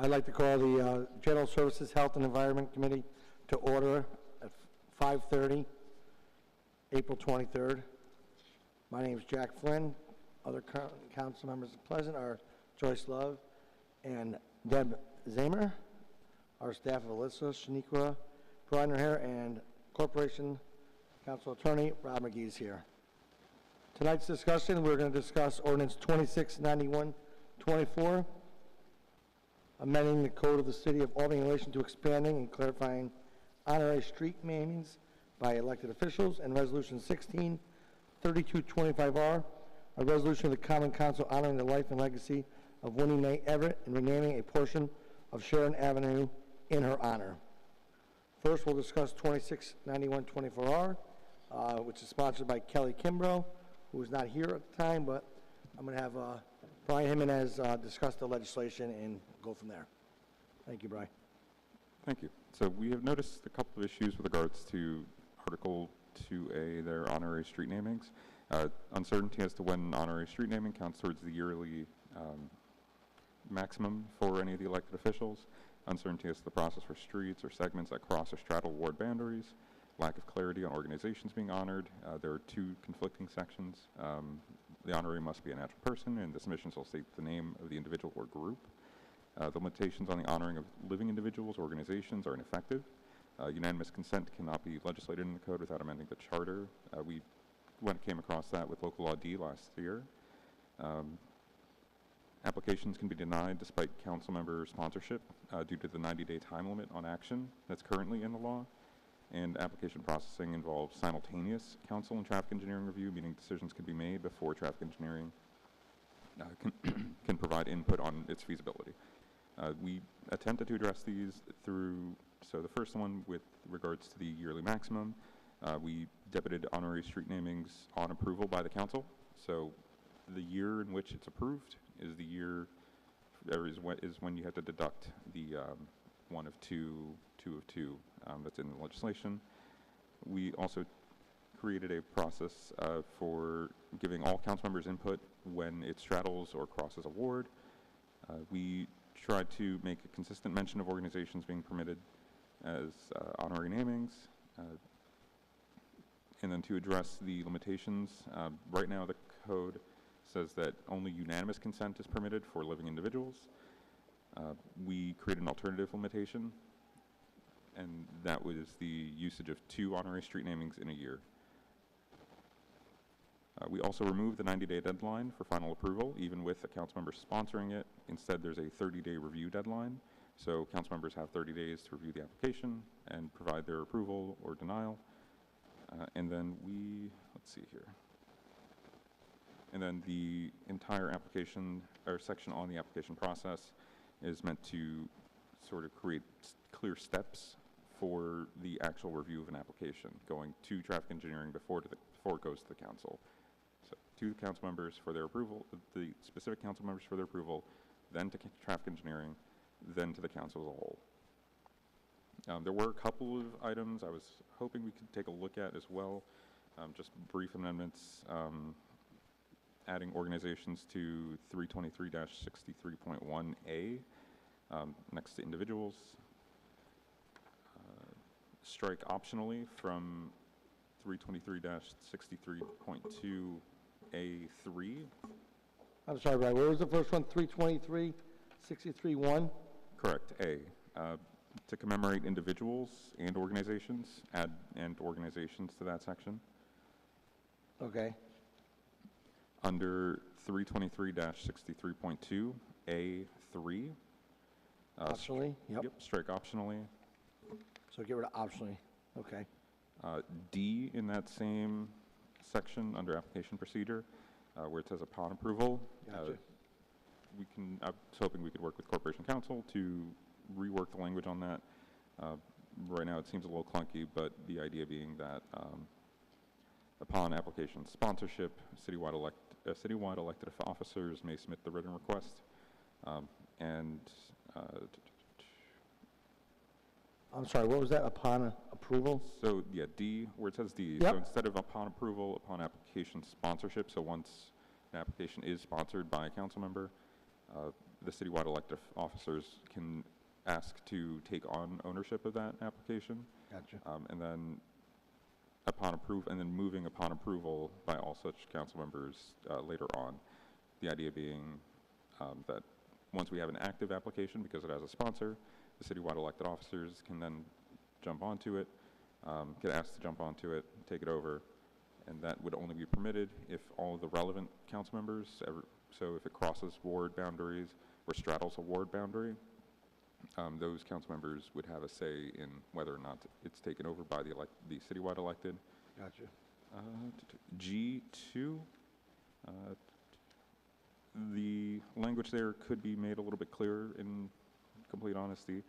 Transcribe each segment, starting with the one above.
I'd like to call the General Services, Health and Environment Committee to order at 5:30, April 23rd. My name is Jack Flynn. Other council members present are Joyce Love and Deb Zamer. Our staff of Alyssa Shaniqua, Brian O'Hare, and Corporation Council Attorney Rob McGee is here. Tonight's discussion, we're going to discuss Ordinance 2691-24, amending the code of the City of Albany in relation to expanding and clarifying honorary street namings by elected officials, and Resolution 163225R, a resolution of the Common Council honoring the life and legacy of Winnie Mae Everett and renaming a portion of Sharon Avenue in her honor. First, we'll discuss 2691-24R, which is sponsored by Kelly Kimbrough, who is not here at the time, but I'm going to have Brian Jimenez discuss the legislation and go from there. Thank you, Brian. Thank you. So we have noticed a couple of issues with regards to Article 2A, their honorary street namings. Uncertainty as to when honorary street naming counts towards the yearly maximum for any of the elected officials. Uncertainty as to the process for streets or segments that cross or straddle ward boundaries. Lack of clarity on organizations being honored. There are two conflicting sections. The honoree must be a natural person, and the submissions will state the name of the individual or group. The limitations on the honoring of living individuals or organizations are ineffective. Unanimous consent cannot be legislated in the code without amending the charter. We came across that with Local Law D last year. Applications can be denied despite council member sponsorship due to the 90-day time limit on action that's currently in the law. And application processing involves simultaneous council and traffic engineering review, meaning decisions can be made before traffic engineering can provide input on its feasibility. We attempted to address these through, so the first one with regards to the yearly maximum, we debited honorary street namings on approval by the council. So the year in which it's approved is the year, is when you have to deduct the one of two of two that's in the legislation. We also created a process for giving all council members input when it straddles or crosses a ward. We tried to make a consistent mention of organizations being permitted as honorary namings. And then to address the limitations, right now the code says that only unanimous consent is permitted for living individuals. We created an alternative limitation, and that was the usage of 2 honorary street namings in a year. We also removed the 90-day deadline for final approval, even with a council member sponsoring it. Instead, there's a 30-day review deadline. So council members have 30 days to review the application and provide their approval or denial. And then let's see here. And then the entire application, or section on the application process, is meant to sort of create clear steps for the actual review of an application, going to traffic engineering before it goes to the council. So to the council members for their approval, the specific council members for their approval, then to traffic engineering, then to the council as a whole. There were a couple of items I was hoping we could take a look at as well, just brief amendments, adding organizations to 323-63.1A next to individuals. Strike optionally from 323-63.2A3. I'm sorry, Brian, where was the first one? 323-63-1? Correct, A. To commemorate individuals and organizations, add and organizations to that section. Okay. Under 323-63.2, A3. Optionally? Yep. Strike optionally. So get rid of optionally. Okay. D in that same section under application procedure, where it says upon approval. Gotcha. I was hoping we could work with Corporation Council to rework the language on that. Right now it seems a little clunky, but the idea being that upon application sponsorship, citywide elected officers may submit the written request. I'm sorry, what was that? Upon approval? So yeah, D, where it says D. Yep. So instead of upon approval, upon application sponsorship, so once an application is sponsored by a council member, the citywide elected officers can ask to take on ownership of that application. Gotcha. And then moving upon approval by all such council members later on. The idea being that once we have an active application, because it has a sponsor, the citywide elected officers can then jump onto it, get asked to jump onto it, take it over, and that would only be permitted if all of the relevant council members, so if it crosses ward boundaries or straddles a ward boundary, those council members would have a say in whether or not it's taken over by the citywide elected. Gotcha. G2, the language there could be made a little bit clearer in complete honesty.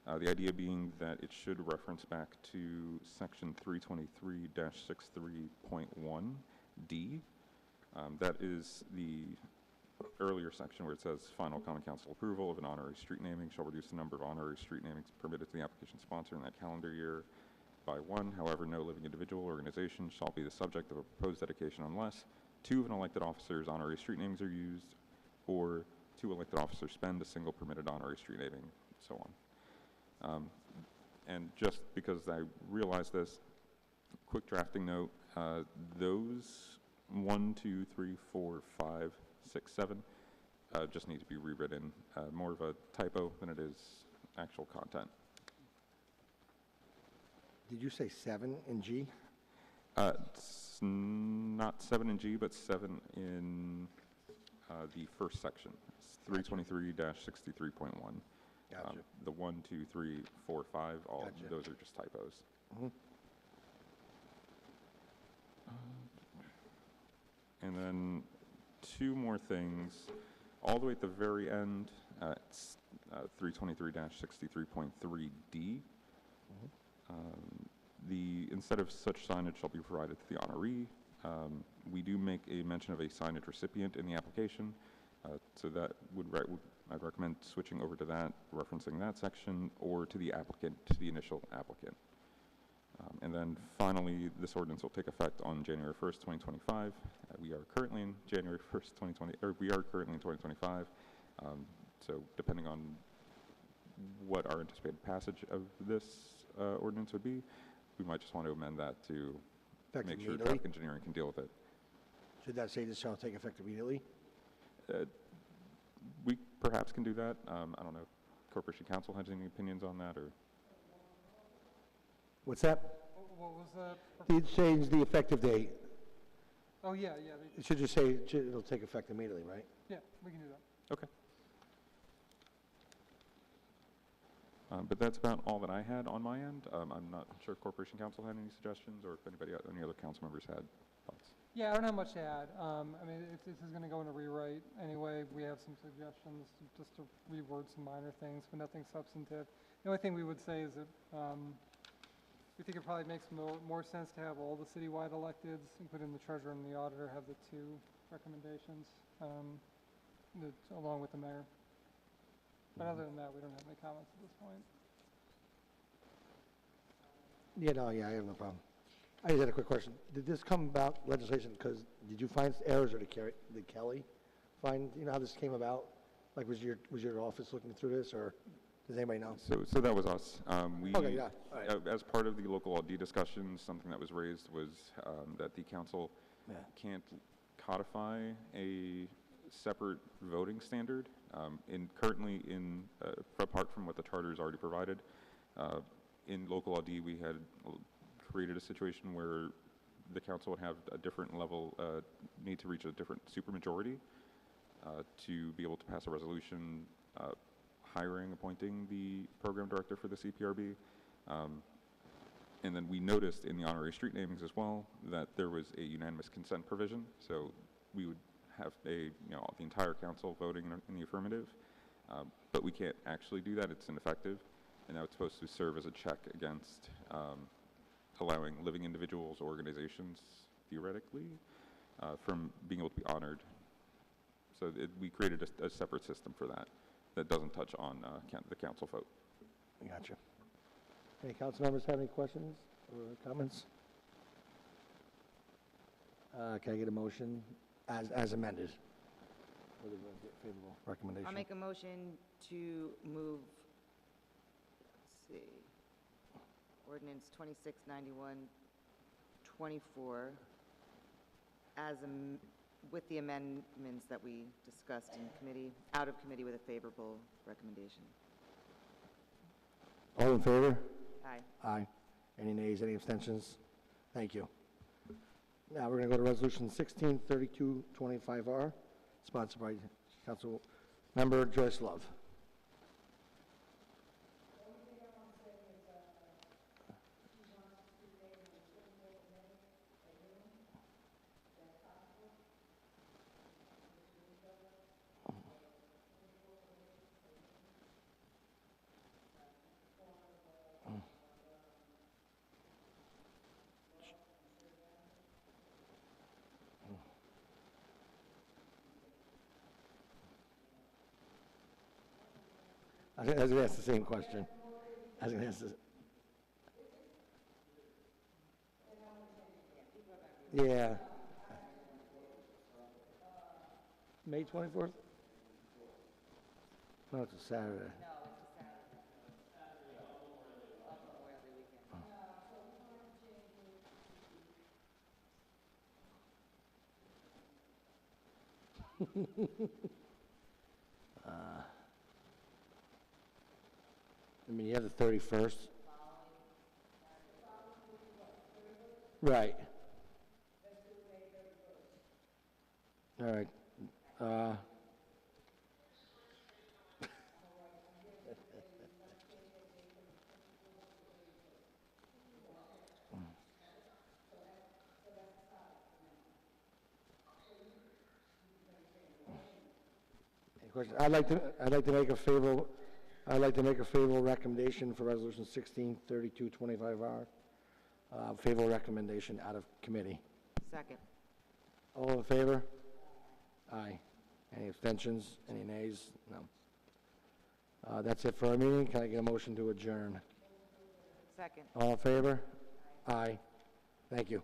The idea being that it should reference back to section 323-63.1D. That is the earlier section where it says final common council approval of an honorary street naming shall reduce the number of honorary street namings permitted to the application sponsor in that calendar year by 1. However, no living individual or organization shall be the subject of a proposed dedication unless 2 of an elected officer's honorary street names are used, or 2 elected officers spend a single permitted honorary street naming, so on. And just because I realized this, quick drafting note, those 1, 2, 3, 4, 5, 6, 7 just need to be rewritten. More of a typo than it is actual content. Did you say 7 in G? It's not 7 in G, but 7 in the first section. It's 323-63.1. Gotcha. The 1, 2, 3, 4, 5, all Gotcha. those are just typos. Mhm. And then 2 more things. All the way at the very end, it's 323-63.3D. Instead of such signage shall be provided to the honoree, we do make a mention of a signage recipient in the application. So that I'd recommend switching over to that, referencing that section, or to the applicant, to the initial applicant. And then finally, this ordinance will take effect on January 1st, 2025. We are currently in January 1st, 2020, or we are currently in 2025. So depending on what our anticipated passage of this ordinance would be, we might just want to amend that to Effective make sure immediately? traffic engineering can deal with it. Should that say this shall take effect immediately? We perhaps can do that. I don't know if Corporation Council has any opinions on that, or What's that? What was that? You change the effective date. Oh, yeah, It should just say it'll take effect immediately, right? yeah, we can do that. okay. But that's about all that I had on my end. I'm not sure if Corporation Council had any suggestions, or if any other council members had thoughts. Yeah, I don't have much to add. I mean, this is going to go in a rewrite anyway. We have some suggestions just to reword some minor things, but nothing substantive. The only thing we would say is that we think it probably makes more sense to have all the citywide electeds, including the treasurer and the auditor, have the 2 recommendations along with the mayor. But other than that, we don't have any comments at this point. Yeah, I have no problem. I just had a quick question. Did this come about legislation because, did you find errors, or did Kelly find, you know how this came about? Like, was your office looking through this, or does anybody know? So that was us. Okay, yeah, all right. As part of the local LD discussions, something that was raised was that the council Yeah. can't codify a separate voting standard. Currently, apart from what the charter has already provided, in local LD we had created a situation where the council would have a different level, need to reach a different supermajority to be able to pass a resolution appointing the program director for the CPRB. And then we noticed in the honorary street namings as well that there was a unanimous consent provision. So we would have the entire council voting in the affirmative, but we can't actually do that. It's ineffective, and now it's supposed to serve as a check against allowing living individuals, organizations, theoretically, from being able to be honored. So we created a separate system for that doesn't touch on the council vote. Gotcha. Any council members have any questions or comments? Can I get a motion as amended? with a favorable recommendation. I'll make a motion to move, let's see, ordinance 2691-24 as, with the amendments that we discussed in committee, out of committee with a favorable recommendation. All in favor? Aye. Aye. Any nays, any abstentions? Thank you. Now, we're going to go to Resolution 163225R, sponsored by Council Member Joyce Love. I was going to ask the same question. I was going to ask this. Yeah. May 24th? No, it's a Saturday. I mean, you have the 31st. Right. All right. Any questions? I'd like to make a favorable recommendation for Resolution 163225R. Favorable recommendation out of committee. Second. All in favor? Aye. Any abstentions? Any nays? No. That's it for our meeting. Can I get a motion to adjourn? Second. All in favor? Aye. Thank you.